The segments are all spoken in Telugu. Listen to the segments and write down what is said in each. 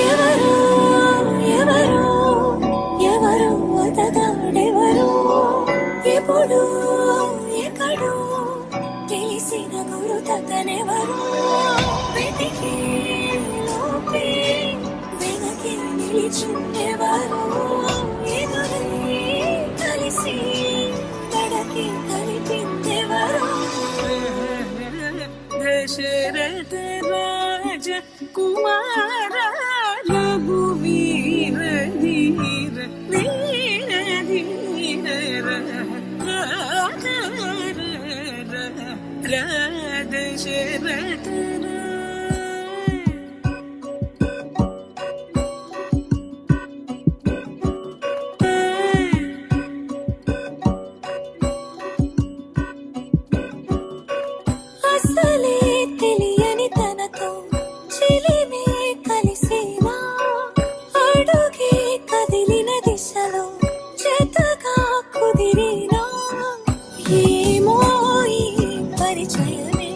ఎవరు ఎవరు ఎవరు అతగాడెవరు ఎప్పుడు ఎక్కడు తెలిసిన గురు తతనెవరు వెతికి లోపే వెనకి నిలిచుండేవారు ఎదురై కలిసి తడకి కలిపిందెవరు దశరథ రాజ కుమార రఘువీర ధీర ధీర ధీర దశరథ అసలే తెలియని తనతో చిలిమే కలిసేనా అడుగే కదిలిన దిశలో చేతగా కుదిరినా ఏమో ఈ పరిచయమే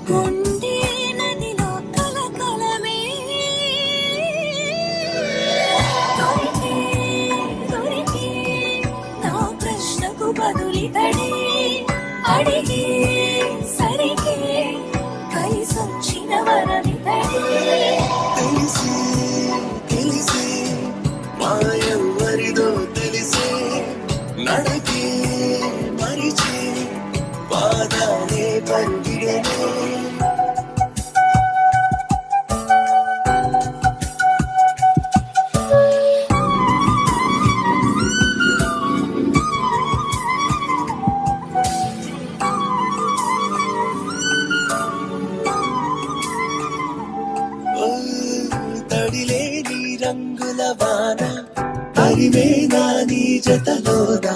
గుండె నదిలో కలకలమే దొరికే దొరికే నా ప్రశ్నకు బదులితడే అడిగే సరిగే కలిసొచ్చిన వరమితడే తెలిసే తెలిసే మాయవరిదో తెలిసే నడకే మరిచే పాదాలే పండిడనే తడిలేని రంగుల వాన తరిమేనా నీ జతలోనా